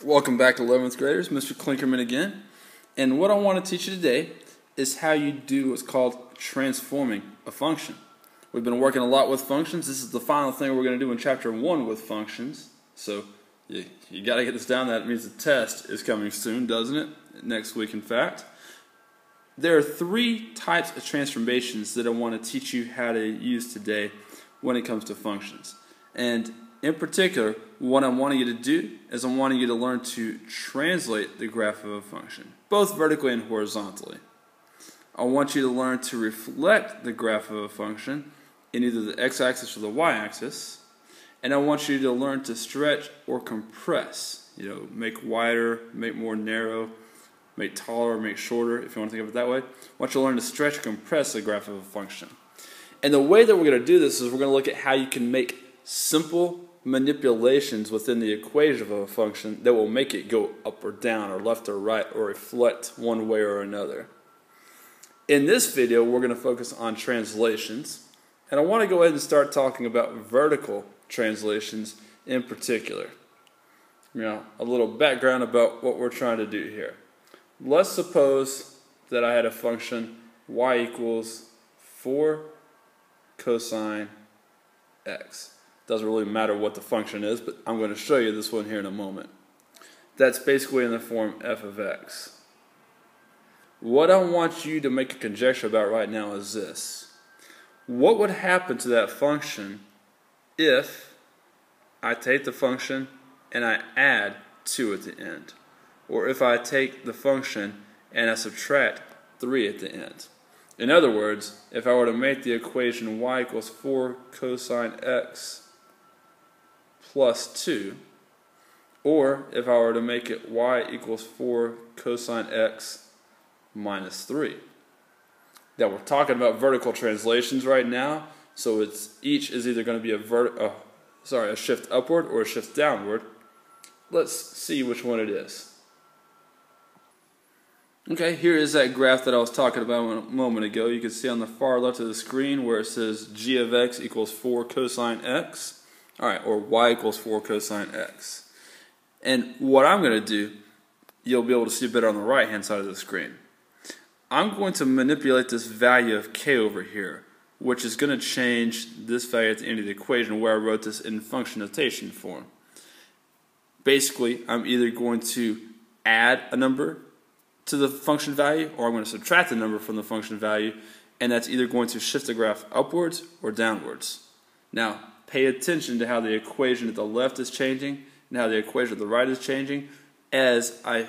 Welcome back to 11th graders, Mr. Klinkerman again. And what I want to teach you today is how you do what's called transforming a function. We've been working a lot with functions. This is the final thing we're going to do in chapter 1 with functions. So you got to get this down. That means the test is coming soon, doesn't it? Next week, in fact. There are 3 types of transformations that I want to teach you how to use today when it comes to functions. And in particular, what I'm wanting you to do is I'm wanting you to learn to translate the graph of a function, both vertically and horizontally. I want you to learn to reflect the graph of a function in either the x-axis or the y-axis, and I want you to learn to stretch or compress. Make wider, make more narrow, make taller, make shorter, if you want to think of it that way. I want you to learn to stretch or compress the graph of a function. And the way that we're going to do this is we're going to look at how you can make simple manipulations within the equation of a function that will make it go up or down or left or right or reflect one way or another. In this video, we're going to focus on translations, and I want to go ahead and start talking about vertical translations in particular. A little background about what we're trying to do here. Let's suppose that I had a function y equals 4 cosine x. Doesn't really matter what the function is, but I'm going to show you this one here in a moment. That's basically in the form f of x. What I want you to make a conjecture about right now is this. What would happen to that function if I take the function and I add 2 at the end? Or if I take the function and I subtract 3 at the end? In other words, if I were to make the equation y equals 4 cosine x plus 2, or if I were to make it y equals 4 cosine x minus 3. Now we're talking about vertical translations right now, so each is either going to be a shift upward or a shift downward. Let's see which one it is. Okay, here is that graph that I was talking about a moment ago. You can see on the far left of the screen where it says g of x equals 4 cosine x. Alright, or y equals 4 cosine x. And what I'm going to do, you'll be able to see better on the right hand side of the screen. I'm going to manipulate this value of k over here, which is going to change this value at the end of the equation where I wrote this in function notation form. Basically, I'm either going to add a number to the function value, or I'm going to subtract the number from the function value, and that's either going to shift the graph upwards or downwards. Now, pay attention to how the equation at the left is changing and how the equation at the right is changing as I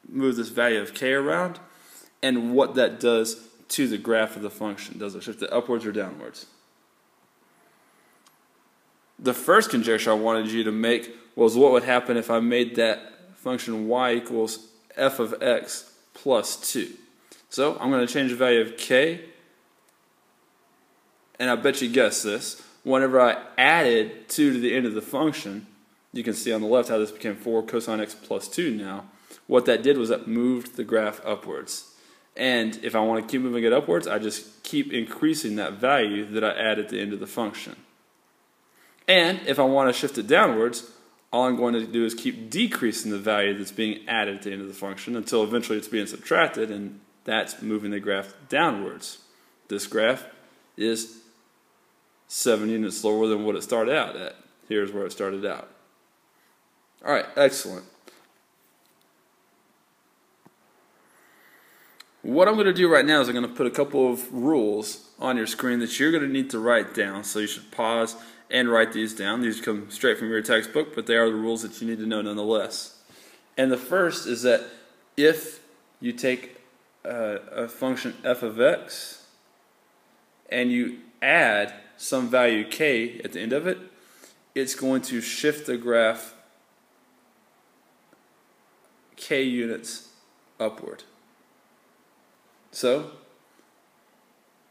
move this value of k around, and what that does to the graph of the function. Does it shift it upwards or downwards? The first conjecture I wanted you to make was what would happen if I made that function y equals f of x plus 2. So I'm going to change the value of k, and I bet you guessed this. Whenever I added 2 to the end of the function, you can see on the left how this became 4 cosine x plus 2 now. What that did was that moved the graph upwards. And if I want to keep moving it upwards, I just keep increasing that value that I add at the end of the function. And if I want to shift it downwards, all I'm going to do is keep decreasing the value that's being added at the end of the function until eventually it's being subtracted, and that's moving the graph downwards. This graph is 7 units slower than what it started out at. Here's where it started out. Alright, excellent. What I'm going to do right now is I'm going to put a couple of rules on your screen that you're going to need to write down, so you should pause and write these down. These come straight from your textbook, but they are the rules that you need to know nonetheless. And the first is that if you take a function f of x and you add some value k at the end of it, it's going to shift the graph k units upward. So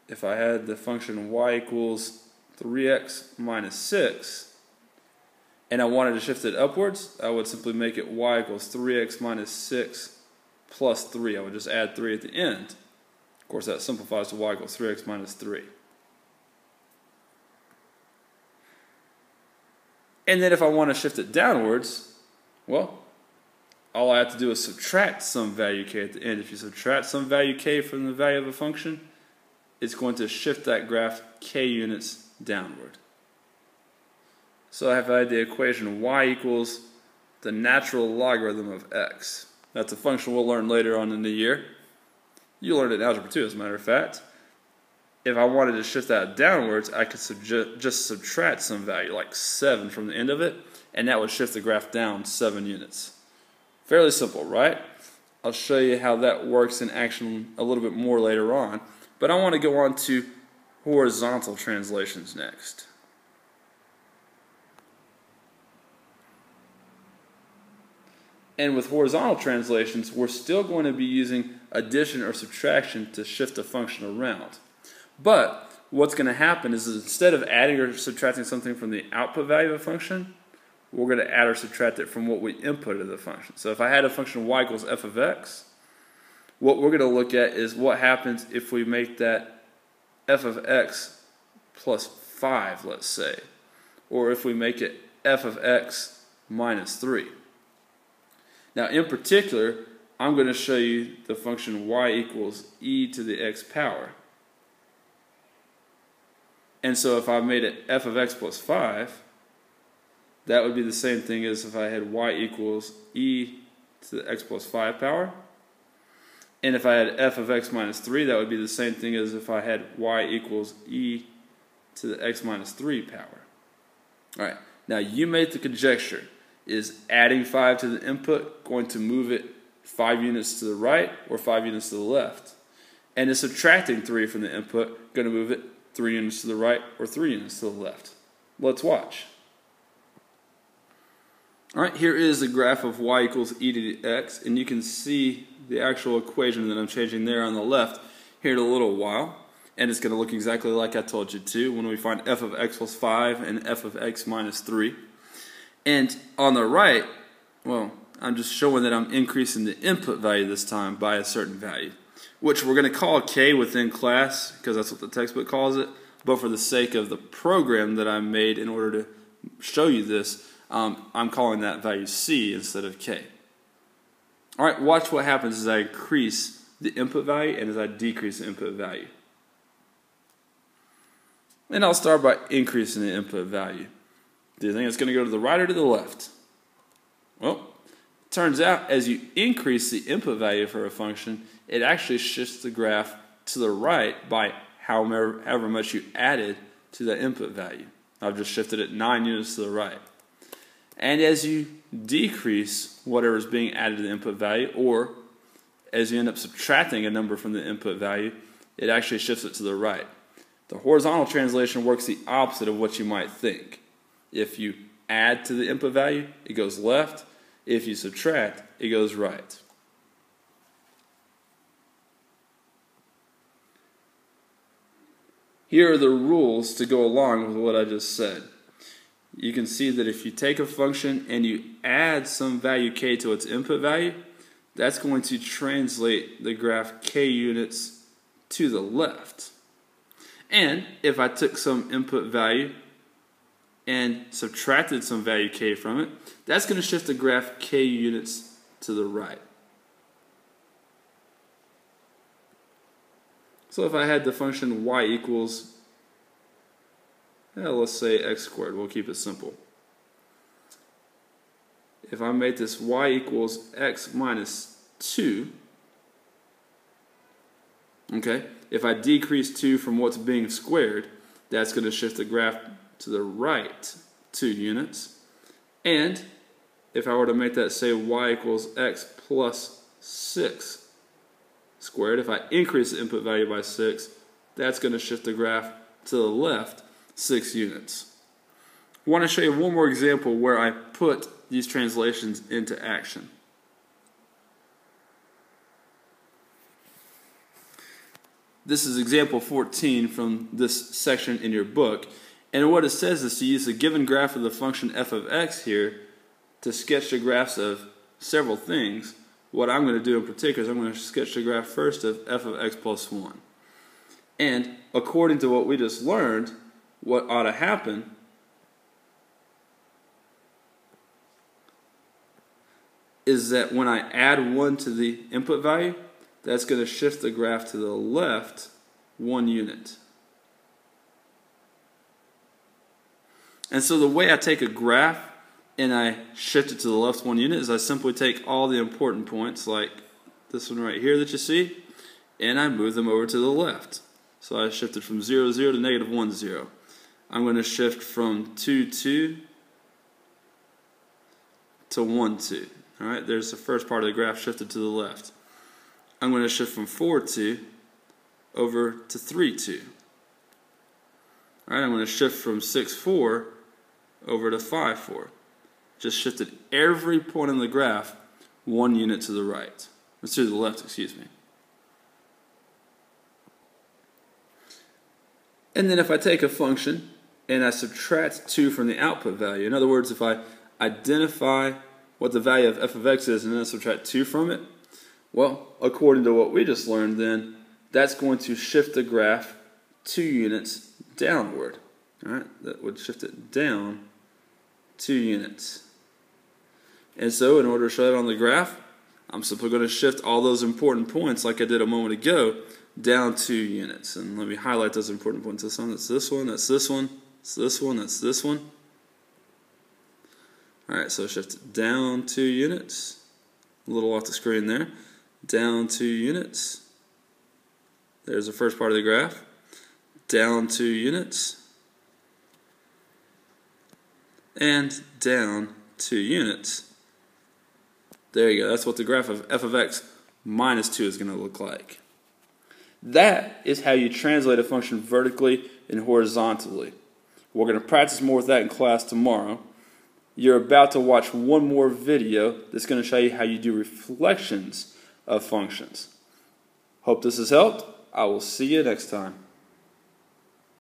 if I had the function y equals 3x minus 6 and I wanted to shift it upwards, I would simply make it y equals 3x minus 6 plus 3. I would just add 3 at the end. Of course, that simplifies to y equals 3x minus 3. And then if I want to shift it downwards, well, all I have to do is subtract some value k at the end. If you subtract some value k from the value of a function, it's going to shift that graph k units downward. So I have the equation y equals the natural logarithm of x. That's a function we'll learn later on in the year. You learned it in algebra 2, as a matter of fact. If I wanted to shift that downwards, I could just subtract some value, like 7 from the end of it, and that would shift the graph down 7 units. Fairly simple, right? I'll show you how that works in action a little bit more later on. But I want to go on to horizontal translations next. And with horizontal translations, we're still going to be using addition or subtraction to shift a function around. But what's going to happen is instead of adding or subtracting something from the output value of a function, we're going to add or subtract it from what we inputted the function. So if I had a function y equals f of x, what we're going to look at is what happens if we make that f of x plus 5, let's say, or if we make it f of x minus 3. Now, in particular, I'm going to show you the function y equals e to the x power. And so if I made it f of x plus 5, that would be the same thing as if I had y equals e to the x plus 5 power. And if I had f of x minus 3, that would be the same thing as if I had y equals e to the x minus 3 power. Alright, now you made the conjecture. Is adding 5 to the input going to move it 5 units to the right or 5 units to the left? And is subtracting 3 from the input going to move it 3 units to the right or 3 units to the left? Let's watch. Alright, here is the graph of y equals e to the x, and you can see the actual equation that I'm changing there on the left here in a little while. And it's going to look exactly like I told you to when we find f of x plus 5 and f of x minus 3. And on the right, well, I'm just showing that I'm increasing the input value this time by a certain value, which we're going to call k within class because that's what the textbook calls it. But for the sake of the program that I made in order to show you this, I'm calling that value c instead of k. Alright, watch what happens as I increase the input value and as I decrease the input value. And I'll start by increasing the input value. Do you think it's going to go to the right or to the left? Well, it turns out as you increase the input value for a function, it actually shifts the graph to the right by however much you added to the input value. I've just shifted it 9 units to the right. And as you decrease whatever is being added to the input value, or as you end up subtracting a number from the input value, it actually shifts it to the right. The horizontal translation works the opposite of what you might think. If you add to the input value, it goes left. If you subtract, it goes right. Here are the rules to go along with what I just said. You can see that if you take a function and you add some value k to its input value, that's going to translate the graph k units to the left. And if I took some input value and subtracted some value k from it, that's going to shift the graph k units to the right. So if I had the function y equals, let's say x squared, we'll keep it simple. If I make this y equals x minus 2, okay, if I decrease 2 from what's being squared, that's going to shift the graph to the right 2 units. And if I were to make that say y equals x plus 6 squared, if I increase the input value by 6, that's going to shift the graph to the left 6 units. I want to show you one more example where I put these translations into action. This is example 14 from this section in your book. And what it says is to use the given graph of the function f of x here to sketch the graphs of several things. What I'm going to do in particular is I'm going to sketch the graph first of f of x plus 1. And according to what we just learned, what ought to happen is that when I add 1 to the input value, that's going to shift the graph to the left 1 unit. And so the way I take a graph and I shift it to the left 1 unit is I simply take all the important points, like this one right here that you see, and I move them over to the left. So I shifted from 0, 0 to negative 1, 0. I'm going to shift from 2, 2 to 1, 2. All right, there's the first part of the graph shifted to the left. I'm going to shift from 4, 2 over to 3, 2. All right, I'm going to shift from 6, 4 over to 5, 4. Just shifted every point on the graph 1 unit to the right. Let's to the left, excuse me. And then if I take a function and I subtract 2 from the output value, in other words, if I identify what the value of f of x is and then subtract 2 from it, well, according to what we just learned then, that's going to shift the graph 2 units downward. All right, that would shift it down 2 units. And so in order to show that on the graph, I'm simply going to shift all those important points like I did a moment ago down 2 units. And let me highlight those important points. This one, that's this one, that's this one, that's this one, that's this one. Alright, so shift it down 2 units. A little off the screen there. Down 2 units. There's the first part of the graph. Down 2 units. And down 2 units. There you go. That's what the graph of f of x minus 2 is going to look like. That is how you translate a function vertically and horizontally. We're going to practice more with that in class tomorrow. You're about to watch one more video that's going to show you how you do reflections of functions. Hope this has helped. I will see you next time.